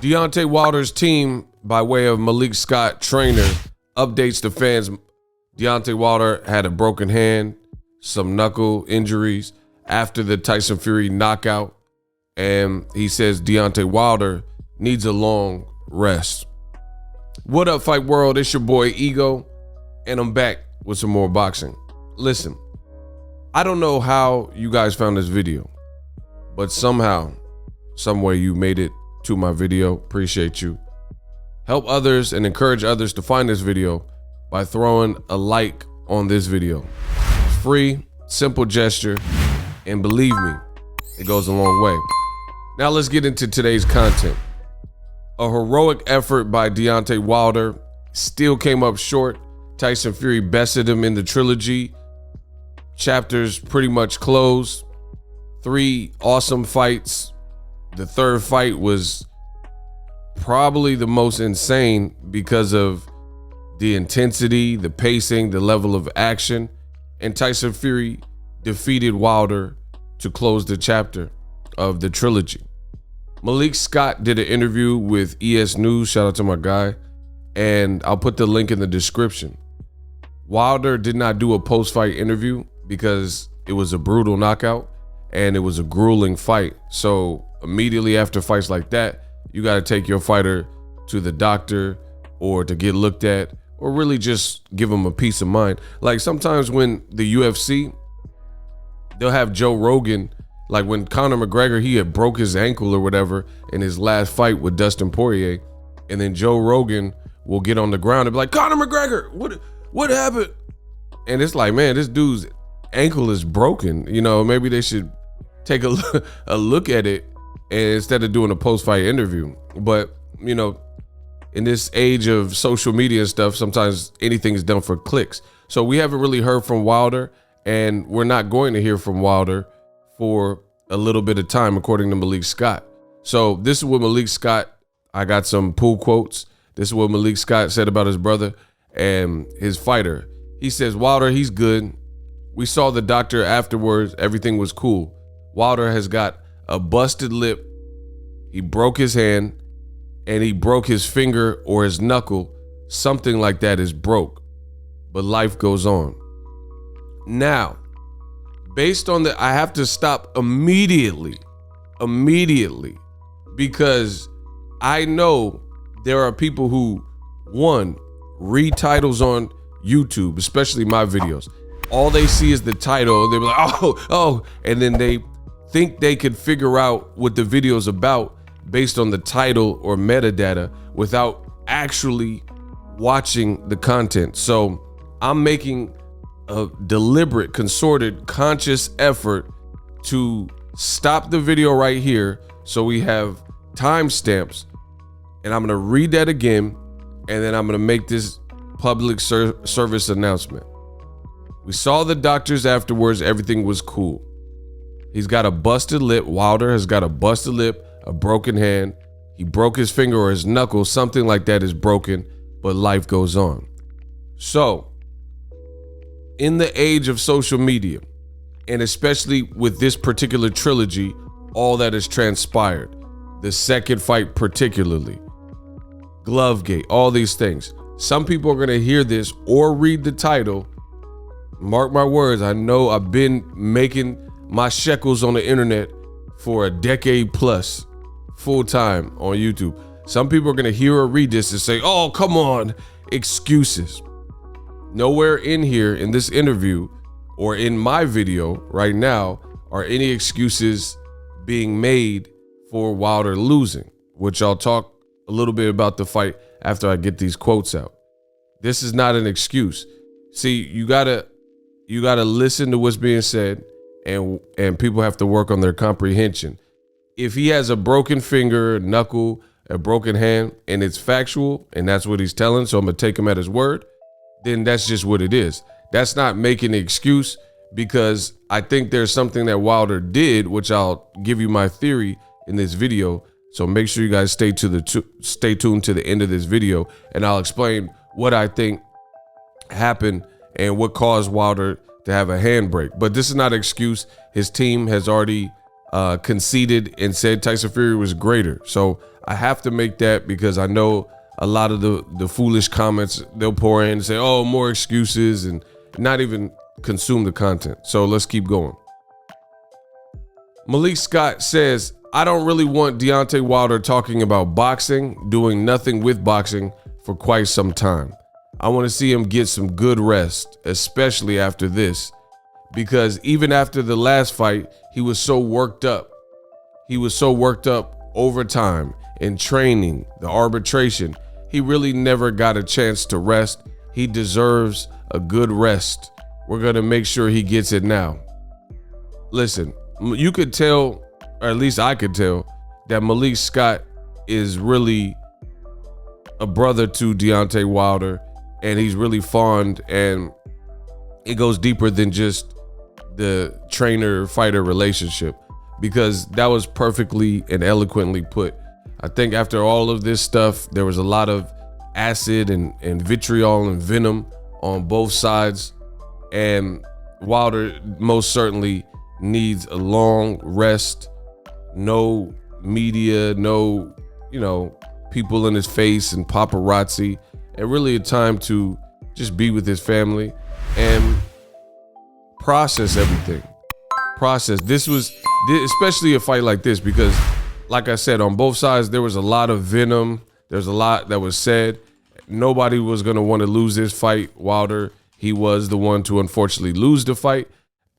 Deontay Wilder's team, by way of Malik Scott, trainer, updates the fans. Deontay Wilder had a broken hand, some knuckle injuries after the Tyson Fury knockout, and he says Deontay Wilder needs a long rest. What up, Fight World? It's your boy Ego, and I'm back with some more boxing. Listen, I don't know how you guys found this video, but somehow, some way you made it to my video. Appreciate you. Help others and encourage others to find this video by throwing a like on this video. Free, simple gesture, and believe me, it goes a long way. Now let's get into today's content. A heroic effort by Deontay Wilder still came up short. Tyson Fury bested him in the trilogy. Chapters pretty much closed. 3 awesome fights. The third fight was probably the most insane because of the intensity, the pacing, the level of action. And Tyson Fury defeated Wilder to close the chapter of the trilogy. Malik Scott did an interview with ES News. Shout out to my guy. And I'll put the link in the description. Wilder did not do a post-fight interview because it was a brutal knockout and it was a grueling fight. So immediately after fights like that, you got to take your fighter to the doctor or to get looked at, or really just give them a peace of mind. Like sometimes when the UFC, they'll have Joe Rogan, like when Conor McGregor, he had broke his ankle or whatever in his last fight with Dustin Poirier, and then Joe Rogan will get on the ground and be like, Conor McGregor, what happened? And it's like, man, this dude's ankle is broken. You know, maybe they should take a look at it and instead of doing a post-fight interview. But, you know, in this age of social media and stuff, sometimes anything is done for clicks. So we haven't really heard from Wilder, and we're not going to hear from Wilder for a little bit of time, according to Malik Scott. So this is what Malik Scott, I got some pool quotes. This is what Malik Scott said about his brother and his fighter. He says, Wilder, he's good. We saw the doctor afterwards. Everything was cool. Wilder has got a busted lip. He broke his hand and he broke his finger or his knuckle. Something like that is broke, but life goes on. Now, based on that, I have to stop immediately, because I know there are people who, one, read titles on YouTube, especially my videos. All they see is the title, and they're like, oh, and then they think they could figure out what the video's about based on the title or metadata without actually watching the content. So I'm making a deliberate, concerted, conscious effort to stop the video right here so we have timestamps, and I'm gonna read that again, and then I'm gonna make this public service announcement. We saw the doctors afterwards, everything was cool. He's got a busted lip. Wilder has got a busted lip, a broken hand. He broke his finger or his knuckle, something like that is broken, but life goes on. So, in the age of social media, and especially with this particular trilogy, all that has transpired, the second fight particularly, Glovegate, all these things. Some people are going to hear this or read the title. Mark my words, I know I've been making my shekels on the internet for a decade plus, full time on YouTube. Some people are going to hear or read this and say, oh, come on, excuses. Nowhere in here in this interview or in my video right now are any excuses being made for Wilder losing, which I'll talk a little bit about the fight after I get these quotes out. This is not an excuse. See, you gotta listen to what's being said, and people have to work on their comprehension. If he has a broken finger, knuckle, a broken hand, and it's factual, and that's what he's telling, so I'm gonna take him at his word, then that's just what it is. That's not making an excuse, because I think there's something that Wilder did, which I'll give you my theory in this video. So make sure you guys stay tuned to the end of this video, and I'll explain what I think happened and what caused Wilder to have a handbrake. But this is not an excuse. His team has already conceded and said Tyson Fury was greater. So I have to make that because I know a lot of the foolish comments they'll pour in and say, oh, more excuses, and not even consume the content. So let's keep going. Malik Scott says, I don't really want Deontay Wilder talking about boxing, doing nothing with boxing for quite some time. I want to see him get some good rest, especially after this, because even after the last fight, he was so worked up. He was so worked up over time in training, the arbitration. He really never got a chance to rest. He deserves a good rest. We're going to make sure he gets it now. Listen, you could tell, or at least I could tell, that Malik Scott is really a brother to Deontay Wilder, and he's really fond, and it goes deeper than just the trainer-fighter relationship, because that was perfectly and eloquently put. I think after all of this stuff, there was a lot of acid and vitriol and venom on both sides, and Wilder most certainly needs a long rest, no media, no, people in his face and paparazzi, and really a time to just be with his family and process everything. This was, especially a fight like this, because like I said, on both sides, there was a lot of venom. There's a lot that was said. Nobody was going to want to lose this fight. Wilder, he was the one to unfortunately lose the fight.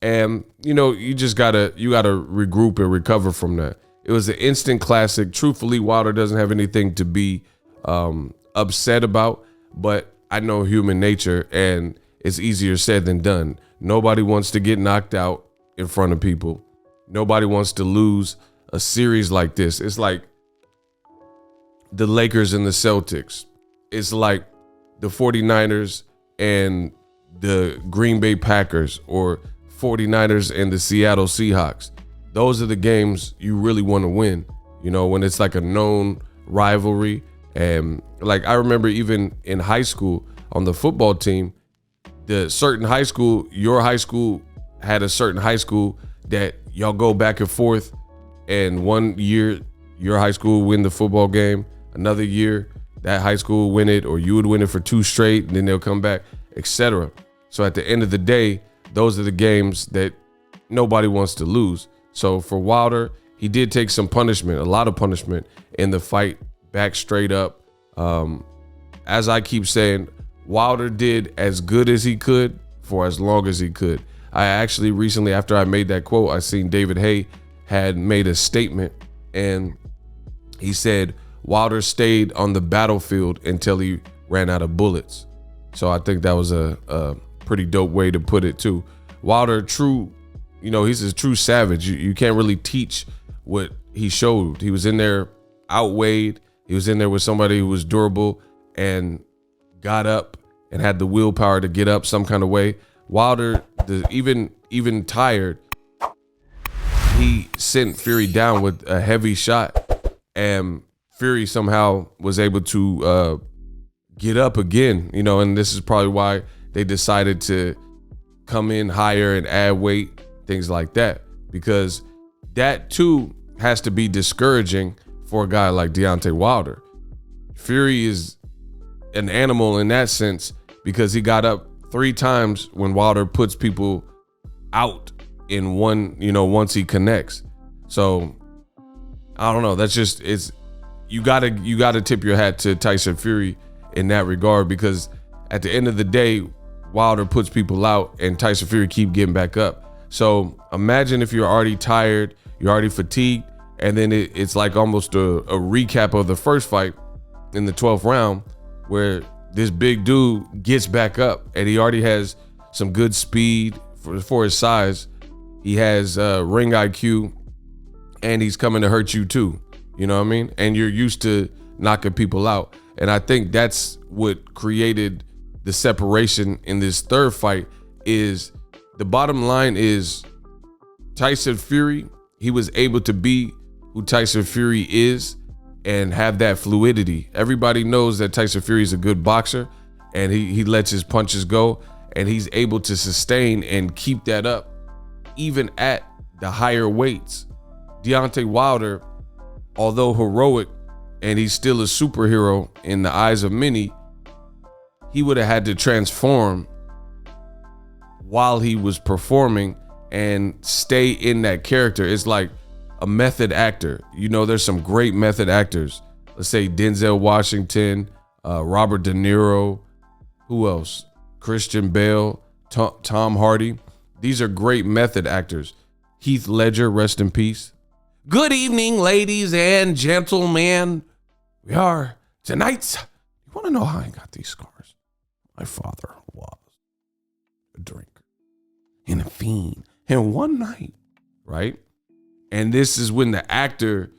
And, you gotta regroup and recover from that. It was an instant classic. Truthfully, Wilder doesn't have anything to be upset about, but I know human nature, and it's easier said than done. Nobody wants to get knocked out in front of people. Nobody wants to lose a series like this. It's like the Lakers and the Celtics. It's like the 49ers and the Green Bay Packers, or 49ers and the Seattle Seahawks. Those are the games you really want to win, when it's like a known rivalry. And like, I remember even in high school on the football team, your high school had a certain high school that y'all go back and forth, and one year your high school win the football game, another year that high school win it, or you would win it for 2 straight, and then they'll come back, etc. So at the end of the day, those are the games that nobody wants to lose. So for Wilder, he did take some punishment, a lot of punishment in the fight, back straight up. As I keep saying, Wilder did as good as he could for as long as he could. I actually recently, after I made that quote, I seen David Haye had made a statement, and he said Wilder stayed on the battlefield until he ran out of bullets. So I think that was a pretty dope way to put it too. Wilder, he's a true savage. You can't really teach what he showed. He was in there outweighed. He was in there with somebody who was durable and got up and had the willpower to get up some kind of way. Wilder, even tired, he sent Fury down with a heavy shot, and Fury somehow was able to get up again, and this is probably why they decided to come in higher and add weight, things like that, because that too has to be discouraging for a guy like Deontay Wilder. Fury is an animal in that sense, because he got up 3 times when Wilder puts people out in one, once he connects. So I don't know. That's just, you gotta tip your hat to Tyson Fury in that regard, because at the end of the day, Wilder puts people out and Tyson Fury keep getting back up. So imagine if you're already tired, you're already fatigued, and then it's like almost a recap of the first fight in the 12th round, where this big dude gets back up and he already has some good speed for his size. He has ring IQ, and he's coming to hurt you too. You know what I mean? And you're used to knocking people out. And I think that's what created the separation in this third fight. Is the bottom line is Tyson Fury, he was able to be who Tyson Fury is and have that fluidity. Everybody knows that Tyson Fury is a good boxer, and he lets his punches go, and he's able to sustain and keep that up even at the higher weights. Deontay Wilder, although heroic and he's still a superhero in the eyes of many, he would have had to transform while he was performing and stay in that character. It's like a method actor. You know, there's some great method actors. Let's say Denzel Washington, Robert De Niro, who else? Christian Bale, Tom Hardy. These are great method actors. Heath Ledger, rest in peace. Good evening, ladies and gentlemen. We are tonight's. You want to know how I got these scars? My father was a drinker and a fiend. And one night, right? And this is when the actor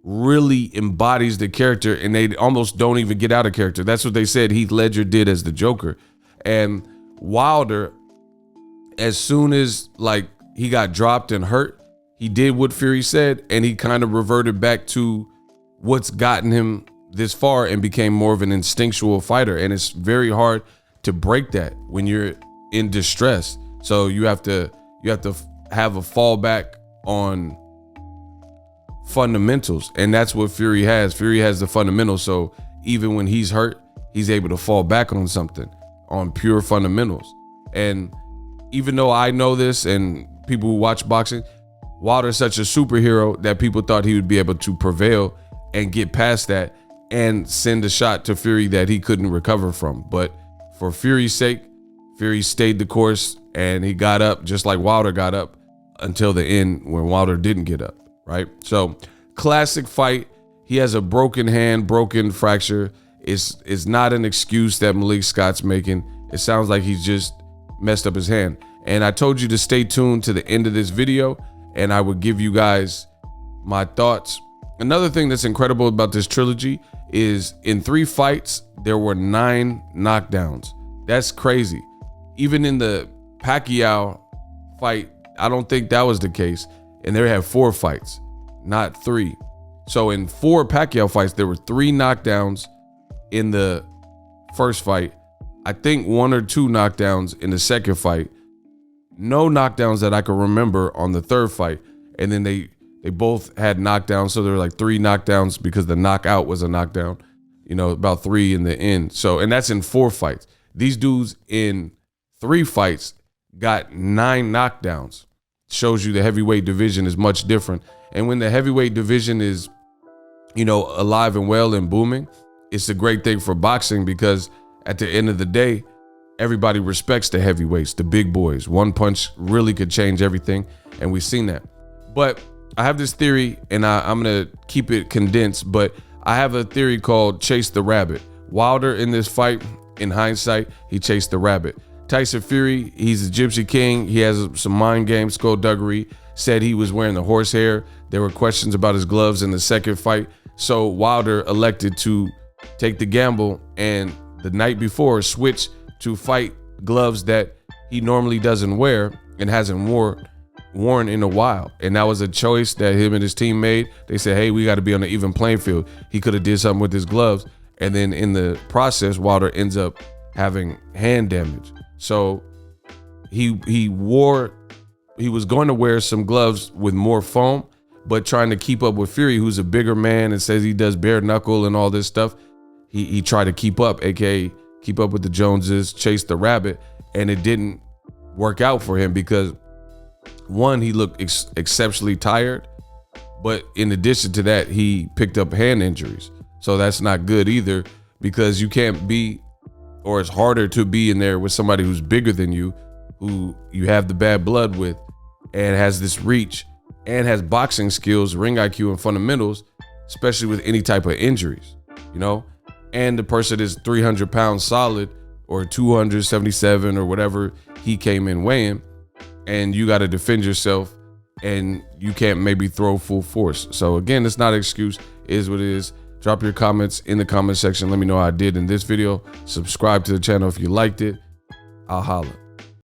really embodies the character and they almost don't even get out of character. That's what they said Heath Ledger did as the Joker. And Wilder, as soon as like he got dropped and hurt, he did what Fury said, and he kind of reverted back to what's gotten him this far and became more of an instinctual fighter. And it's very hard to break that when you're in distress. So you have to have a fallback on fundamentals, and that's what Fury has. Fury has the fundamentals, so even when he's hurt, he's able to fall back on something, on pure fundamentals. And even though I know this and people who watch boxing, Wilder's such a superhero that people thought he would be able to prevail and get past that and send a shot to Fury that he couldn't recover from. But for Fury's sake, Fury stayed the course and he got up just like Wilder got up until the end when Wilder didn't get up, right? So classic fight. He has a broken hand, broken fracture. It's not an excuse that Malik Scott's making. It sounds like he's just messed up his hand. And I told you to stay tuned to the end of this video and I would give you guys my thoughts. Another thing that's incredible about this trilogy is in 3 fights, there were 9 knockdowns. That's crazy. Even in the Pacquiao fight, I don't think that was the case. And they had 4 fights, not 3. So in 4 Pacquiao fights, there were 3 knockdowns in the first fight. I think 1 or 2 knockdowns in the second fight. No knockdowns that I can remember on the third fight. And then they both had knockdowns. So there were like 3 knockdowns because the knockout was a knockdown, you know, about 3 in the end. So, and that's in 4 fights. These dudes in 3 fights got 9 knockdowns. Shows you the heavyweight division is much different. And when the heavyweight division is, you know, alive and well and booming, it's a great thing for boxing because at the end of the day, everybody respects the heavyweights, the big boys. One punch really could change everything, and we've seen that. But I have this theory, and I'm going to keep it condensed, but I have a theory called Chase the Rabbit. Wilder in this fight, in hindsight, he chased the rabbit. Tyson Fury, he's a Gypsy King. He has some mind game, skullduggery. Said he was wearing the horsehair. There were questions about his gloves in the second fight. So Wilder elected to take the gamble and the night before switch to fight gloves that he normally doesn't wear and hasn't worn in a while. And that was a choice that him and his team made. They said, hey, we got to be on an even playing field. He could have did something with his gloves. And then in the process, Wilder ends up having hand damage. So he was going to wear some gloves with more foam, but trying to keep up with Fury, who's a bigger man and says he does bare knuckle and all this stuff. He tried to keep up, aka keep up with the Joneses, chase the rabbit, and it didn't work out for him because one, he looked exceptionally tired, but in addition to that, he picked up hand injuries. So that's not good either because you can't be, or it's harder to be in there with somebody who's bigger than you, who you have the bad blood with and has this reach and has boxing skills, ring IQ and fundamentals, especially with any type of injuries, you know? And the person is 300 pounds solid or 277 or whatever he came in weighing, and you got to defend yourself and you can't maybe throw full force. So again, it's not an excuse, it is what it is. Drop your comments in the comment section. Let me know how I did in this video. Subscribe to the channel if you liked it. I'll holla.